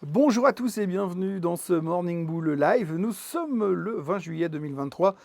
Bonjour à tous et bienvenue dans ce Morning Bull Live. Nous sommes le 20 juillet 2023.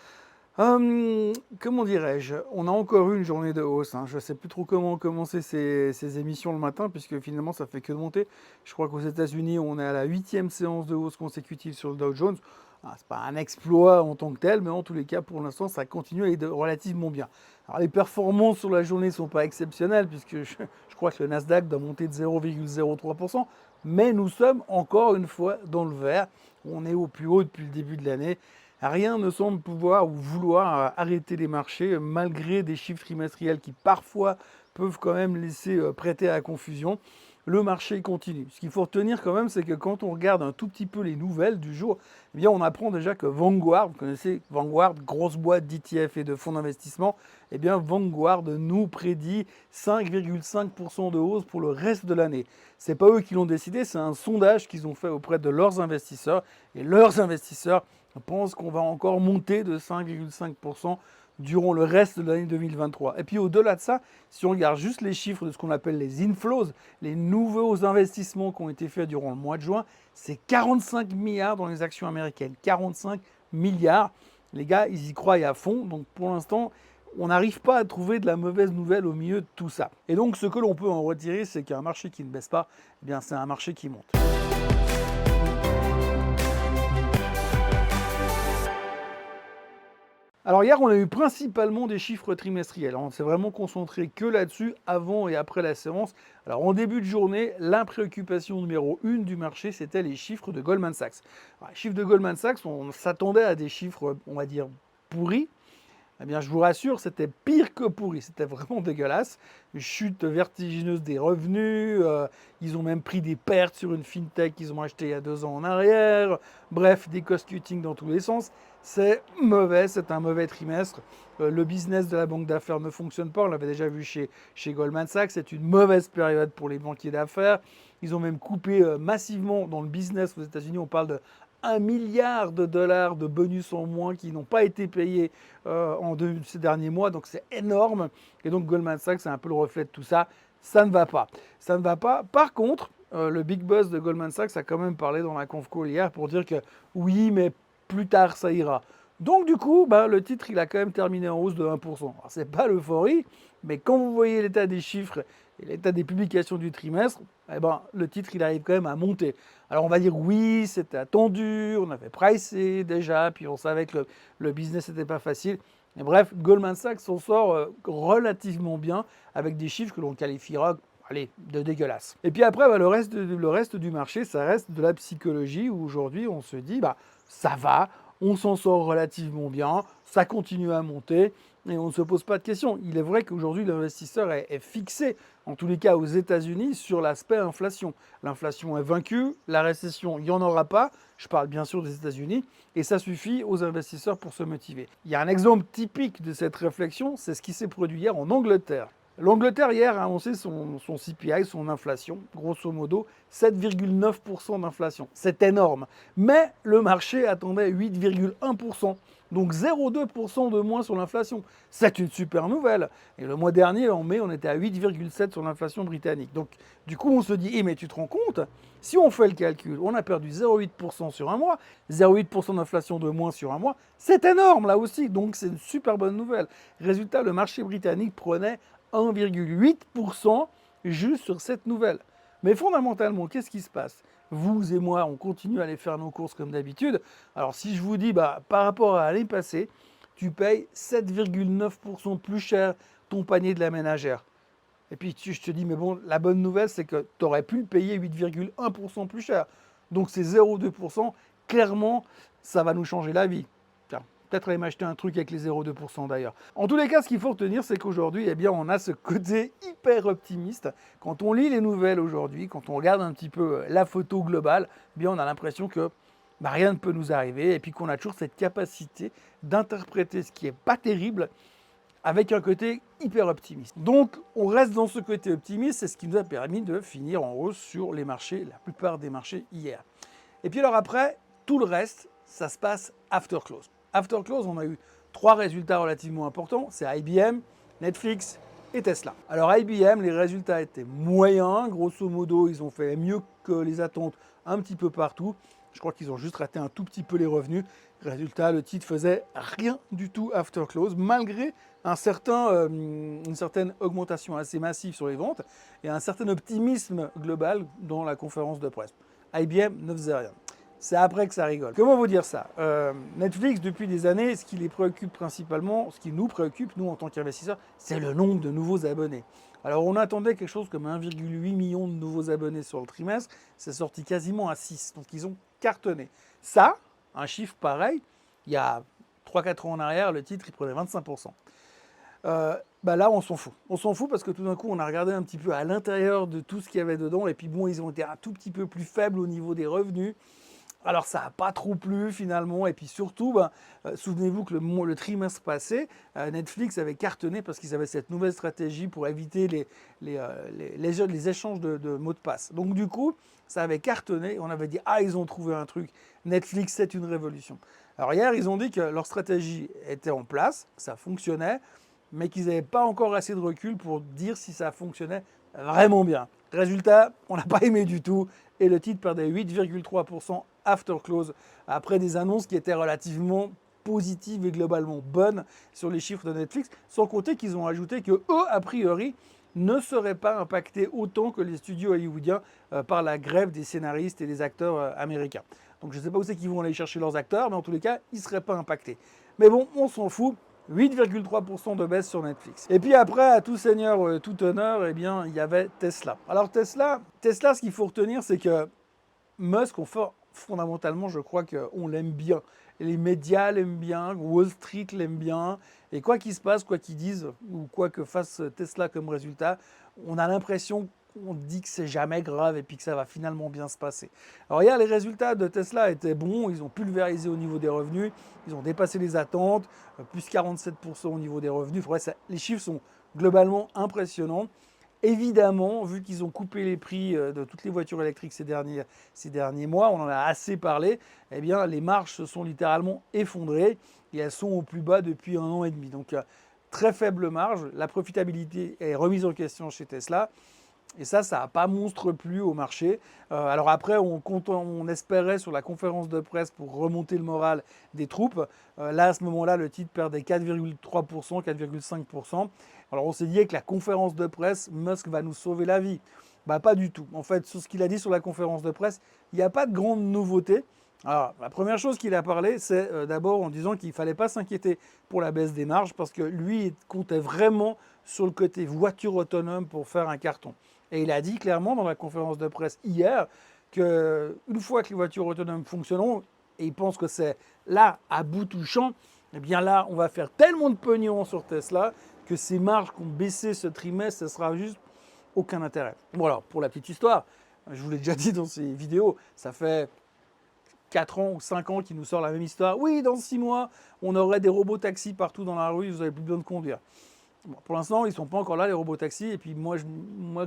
Comment dirais-je? On a encore eu une journée de hausse, hein. Je ne sais plus trop comment commencer ces émissions le matin puisque finalement ça fait que de monter. Je crois qu'aux États-Unis, on est à la 8e séance de hausse consécutive sur le Dow Jones. Ah, c'est pas un exploit en tant que tel, mais en tous les cas, pour l'instant, ça continue à aller relativement bien. Alors, les performances sur la journée ne sont pas exceptionnelles puisque je crois que le Nasdaq doit monter de 0,03%, mais nous sommes encore une fois dans le vert. On est au plus haut depuis le début de l'année. Rien ne semble pouvoir ou vouloir arrêter les marchés malgré des chiffres trimestriels qui parfois peuvent quand même laisser prêter à la confusion. Le marché continue. Ce qu'il faut retenir quand même, c'est que quand on regarde un tout petit peu les nouvelles du jour, eh bien on apprend déjà que Vanguard, vous connaissez Vanguard, grosse boîte d'ETF et de fonds d'investissement, eh bien Vanguard nous prédit 5,5% de hausse pour le reste de l'année. C'est pas eux qui l'ont décidé, c'est un sondage qu'ils ont fait auprès de leurs investisseurs. Et leurs investisseurs pensent qu'on va encore monter de 5,5% durant le reste de l'année 2023. Et puis au-delà de ça, si on regarde juste les chiffres de ce qu'on appelle les inflows, les nouveaux investissements qui ont été faits durant le mois de juin, c'est 45 milliards dans les actions américaines. 45 milliards. Les gars, ils y croient à fond. Donc pour l'instant, on n'arrive pas à trouver de la mauvaise nouvelle au milieu de tout ça. Et donc ce que l'on peut en retirer, c'est qu'un marché qui ne baisse pas, eh bien c'est un marché qui monte. Alors hier, on a eu principalement des chiffres trimestriels. On s'est vraiment concentré que là-dessus avant et après la séance. Alors en début de journée, la préoccupation numéro 1 du marché, c'était les chiffres de Goldman Sachs. Alors, les chiffres de Goldman Sachs, on s'attendait à des chiffres, on va dire, pourris. Eh bien, je vous rassure, c'était pire que pourri. C'était vraiment dégueulasse. Une chute vertigineuse des revenus. Ils ont même pris des pertes sur une fintech qu'ils ont acheté il y a 2 ans en arrière. Bref, des cost-cutting dans tous les sens. C'est mauvais, c'est un mauvais trimestre. Le business de la banque d'affaires ne fonctionne pas. On l'avait déjà vu chez Goldman Sachs. C'est une mauvaise période pour les banquiers d'affaires. Ils ont même coupé massivement dans le business aux États-Unis. On parle de 1 milliard de dollars de bonus en moins qui n'ont pas été payés ces derniers mois. Donc c'est énorme. Et donc Goldman Sachs, c'est un peu le reflet de tout ça. Ça ne va pas. Ça ne va pas. Par contre, le big boss de Goldman Sachs a quand même parlé dans la conf call hier pour dire que oui, mais plus tard ça ira. Donc du coup, le titre, il a quand même terminé en hausse de 1%. Ce n'est pas l'euphorie, mais quand vous voyez l'état des chiffres et l'état des publications du trimestre, le titre, il arrive quand même à monter. Alors on va dire oui, c'était attendu, on avait pricé déjà, puis on savait que le business n'était pas facile. Et bref, Goldman Sachs s'en sort relativement bien avec des chiffres que l'on qualifiera de dégueulasse. Et puis après, le reste du marché, ça reste de la psychologie où aujourd'hui on se dit, ça va, on s'en sort relativement bien, ça continue à monter et on ne se pose pas de questions. Il est vrai qu'aujourd'hui l'investisseur est fixé, en tous les cas aux États-Unis, sur l'aspect inflation. L'inflation est vaincue, la récession, il n'y en aura pas, je parle bien sûr des États-Unis, et ça suffit aux investisseurs pour se motiver. Il y a un exemple typique de cette réflexion, c'est ce qui s'est produit hier en Angleterre. L'Angleterre hier a annoncé son CPI, son inflation, grosso modo 7,9% d'inflation. C'est énorme. Mais le marché attendait 8,1%. Donc 0,2% de moins sur l'inflation. C'est une super nouvelle. Et le mois dernier, en mai, on était à 8,7% sur l'inflation britannique. Donc du coup, on se dit, mais tu te rends compte? Si on fait le calcul, on a perdu 0,8% sur un mois, 0,8% d'inflation de moins sur un mois, c'est énorme là aussi. Donc c'est une super bonne nouvelle. Résultat, le marché britannique prenait 1,8% juste sur cette nouvelle. Mais fondamentalement, qu'est-ce qui se passe? Vous et moi, on continue à aller faire nos courses comme d'habitude. Alors si je vous dis, par rapport à l'année passée, tu payes 7,9% plus cher ton panier de la ménagère. Et puis je te dis, mais bon, la bonne nouvelle, c'est que tu aurais pu le payer 8,1% plus cher. Donc c'est 0,2%. Clairement, ça va nous changer la vie. Peut-être aller m'acheter un truc avec les 0,2% d'ailleurs. En tous les cas, ce qu'il faut retenir, c'est qu'aujourd'hui, on a ce côté hyper optimiste. Quand on lit les nouvelles aujourd'hui, quand on regarde un petit peu la photo globale, on a l'impression que rien ne peut nous arriver et puis qu'on a toujours cette capacité d'interpréter ce qui n'est pas terrible avec un côté hyper optimiste. Donc, on reste dans ce côté optimiste, c'est ce qui nous a permis de finir en hausse sur les marchés, la plupart des marchés hier. Et puis alors après, tout le reste, ça se passe after close. After close, on a eu 3 résultats relativement importants. C'est IBM, Netflix et Tesla. Alors IBM, les résultats étaient moyens, grosso modo, ils ont fait mieux que les attentes un petit peu partout. Je crois qu'ils ont juste raté un tout petit peu les revenus. Résultat, le titre faisait rien du tout after close, malgré une certaine augmentation assez massive sur les ventes et un certain optimisme global dans la conférence de presse. IBM ne faisait rien. C'est après que ça rigole. Comment vous dire ça? Netflix, depuis des années, ce qui les préoccupe principalement, ce qui nous préoccupe, nous, en tant qu'investisseurs, c'est le nombre de nouveaux abonnés. Alors, on attendait quelque chose comme 1,8 million de nouveaux abonnés sur le trimestre. C'est sorti quasiment à 6. Donc, ils ont cartonné. Ça, un chiffre pareil, il y a 3-4 ans en arrière, le titre, il prenait 25%. Là, on s'en fout. On s'en fout parce que tout d'un coup, on a regardé un petit peu à l'intérieur de tout ce qu'il y avait dedans. Et puis, bon, ils ont été un tout petit peu plus faibles au niveau des revenus. Alors ça n'a pas trop plu finalement, et puis surtout, souvenez-vous que le trimestre passé, Netflix avait cartonné parce qu'ils avaient cette nouvelle stratégie pour éviter les échanges de mots de passe. Donc du coup, ça avait cartonné, on avait dit « Ah, ils ont trouvé un truc, Netflix c'est une révolution ». Alors hier, ils ont dit que leur stratégie était en place, que ça fonctionnait, mais qu'ils n'avaient pas encore assez de recul pour dire si ça fonctionnait vraiment bien. Résultat, on n'a pas aimé du tout et le titre perdait 8,3% after close après des annonces qui étaient relativement positives et globalement bonnes sur les chiffres de Netflix, sans compter qu'ils ont ajouté que eux, a priori, ne seraient pas impactés autant que les studios hollywoodiens par la grève des scénaristes et des acteurs américains. Donc je ne sais pas où c'est qu'ils vont aller chercher leurs acteurs, mais en tous les cas, ils ne seraient pas impactés. Mais bon, on s'en fout. 8,3% de baisse sur Netflix. Et puis après, à tout seigneur, tout honneur, eh bien, il y avait Tesla. Alors Tesla, ce qu'il faut retenir, c'est que Musk, fondamentalement, je crois qu'on l'aime bien. Les médias l'aiment bien, Wall Street l'aime bien. Et quoi qu'il se passe, quoi qu'ils disent, ou quoi que fasse Tesla comme résultat, on a l'impression qu'on dit que c'est jamais grave et puis que ça va finalement bien se passer. Alors hier, les résultats de Tesla étaient bons, ils ont pulvérisé au niveau des revenus, ils ont dépassé les attentes, plus 47% au niveau des revenus. Les chiffres sont globalement impressionnants. Évidemment, vu qu'ils ont coupé les prix de toutes les voitures électriques ces derniers mois, on en a assez parlé, eh bien, les marges se sont littéralement effondrées et elles sont au plus bas depuis 1 an et demi. Donc, très faible marge. La profitabilité est remise en question chez Tesla. Et ça n'a pas monstre plu au marché. Alors après, on espérait sur la conférence de presse pour remonter le moral des troupes. Là, à ce moment-là, le titre perdait 4,3%, 4,5%. Alors on s'est dit avec la conférence de presse, Musk va nous sauver la vie. Pas du tout. En fait, sur ce qu'il a dit sur la conférence de presse, il n'y a pas de grande nouveauté. Alors, la première chose qu'il a parlé, c'est d'abord en disant qu'il ne fallait pas s'inquiéter pour la baisse des marges parce que lui, il comptait vraiment sur le côté voiture autonome pour faire un carton. Et il a dit clairement dans la conférence de presse hier qu'une fois que les voitures autonomes fonctionneront, et il pense que c'est là, à bout touchant, eh bien là, on va faire tellement de pognon sur Tesla que ces marges qui ont baissé ce trimestre, ce sera juste aucun intérêt. Bon alors, pour la petite histoire, je vous l'ai déjà dit dans ces vidéos, ça fait 4 ans ou 5 ans qu'il nous sort la même histoire. Oui, dans 6 mois, on aurait des robots taxis partout dans la rue, vous n'avez plus besoin de conduire. Bon, pour l'instant, ils ne sont pas encore là, les robots taxis. Et puis moi,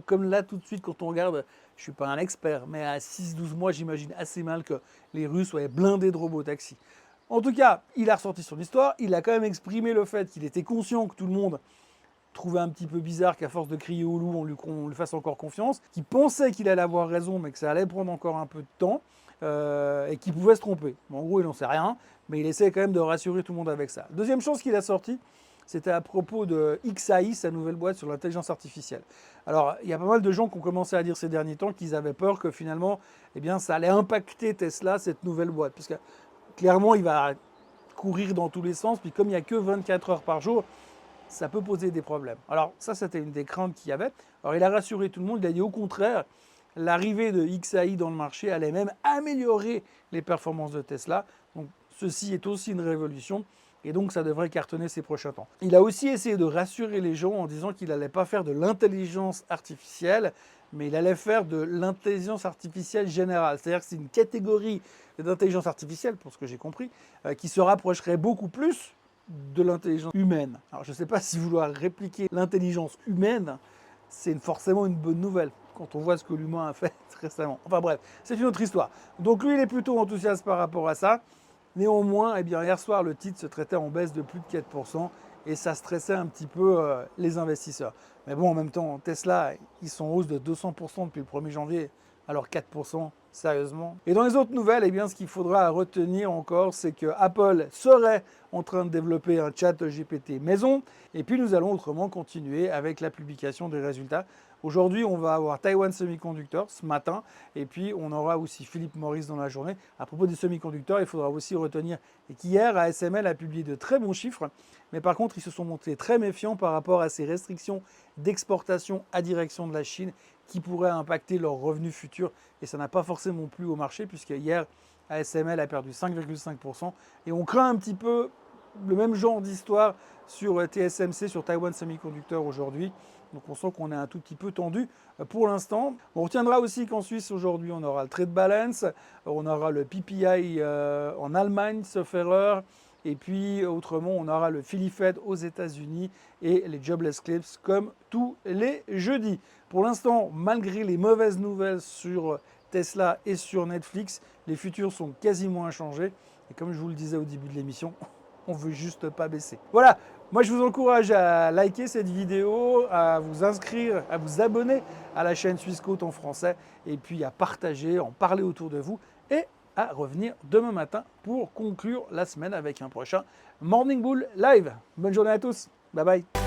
comme là, tout de suite, quand on regarde, je ne suis pas un expert, mais à 6-12 mois, j'imagine assez mal que les rues soient blindées de robots taxis. En tout cas, il a ressorti son histoire. Il a quand même exprimé le fait qu'il était conscient que tout le monde trouvait un petit peu bizarre qu'à force de crier au loup, on lui fasse encore confiance, qu'il pensait qu'il allait avoir raison, mais que ça allait prendre encore un peu de temps, et qu'il pouvait se tromper. Bon, en gros, il n'en sait rien, mais il essaie quand même de rassurer tout le monde avec ça. Deuxième chose qu'il a sorti, c'était à propos de XAI, sa nouvelle boîte sur l'intelligence artificielle. Alors, il y a pas mal de gens qui ont commencé à dire ces derniers temps qu'ils avaient peur que finalement, eh bien, ça allait impacter Tesla, cette nouvelle boîte. Parce que clairement, il va courir dans tous les sens, puis comme il n'y a que 24 heures par jour, ça peut poser des problèmes. Alors, ça, c'était une des craintes qu'il y avait. Alors, il a rassuré tout le monde, il a dit au contraire, l'arrivée de XAI dans le marché allait même améliorer les performances de Tesla. Donc, ceci est aussi une révolution. Et donc, ça devrait cartonner ces prochains temps. Il a aussi essayé de rassurer les gens en disant qu'il n'allait pas faire de l'intelligence artificielle, mais il allait faire de l'intelligence artificielle générale. C'est-à-dire que c'est une catégorie d'intelligence artificielle, pour ce que j'ai compris, qui se rapprocherait beaucoup plus de l'intelligence humaine. Alors, je ne sais pas si vouloir répliquer l'intelligence humaine, c'est forcément une bonne nouvelle, quand on voit ce que l'humain a fait récemment. Enfin bref, c'est une autre histoire. Donc lui, il est plutôt enthousiaste par rapport à ça. Néanmoins, eh bien, hier soir, le titre se traitait en baisse de plus de 4%. et ça stressait un petit peu les investisseurs. Mais bon, en même temps, Tesla, ils sont en hausse de 200% depuis le 1er janvier, alors 4%, sérieusement. Et dans les autres nouvelles, eh bien, ce qu'il faudra retenir encore, c'est que Apple serait en train de développer un chat GPT maison. Et puis nous allons autrement continuer avec la publication des résultats. Aujourd'hui, on va avoir Taiwan Semiconductor ce matin, et puis on aura aussi Philip Morris dans la journée. À propos des semi-conducteurs, il faudra aussi retenir qu'hier, ASML a publié de très bons chiffres, mais par contre, ils se sont montrés très méfiants par rapport à ces restrictions d'exportation à direction de la Chine qui pourraient impacter leurs revenus futurs. Et ça n'a pas forcément plu au marché, puisque hier, ASML a perdu 5,5%. Et on craint un petit peu le même genre d'histoire sur TSMC, sur Taiwan Semiconductor aujourd'hui. Donc on sent qu'on est un tout petit peu tendu pour l'instant. On retiendra aussi qu'en Suisse aujourd'hui, on aura le trade balance, on aura le PPI en Allemagne, sauf erreur. Et puis autrement, on aura le Philly Fed aux États-Unis et les jobless claims comme tous les jeudis. Pour l'instant, malgré les mauvaises nouvelles sur Tesla et sur Netflix, les futurs sont quasiment inchangés. Et comme je vous le disais au début de l'émission, on ne veut juste pas baisser. Voilà, moi je vous encourage à liker cette vidéo, à vous inscrire, à vous abonner à la chaîne Suisse Côte en français, et puis à partager, en parler autour de vous, et à revenir demain matin pour conclure la semaine avec un prochain Morning Bull Live. Bonne journée à tous, bye bye.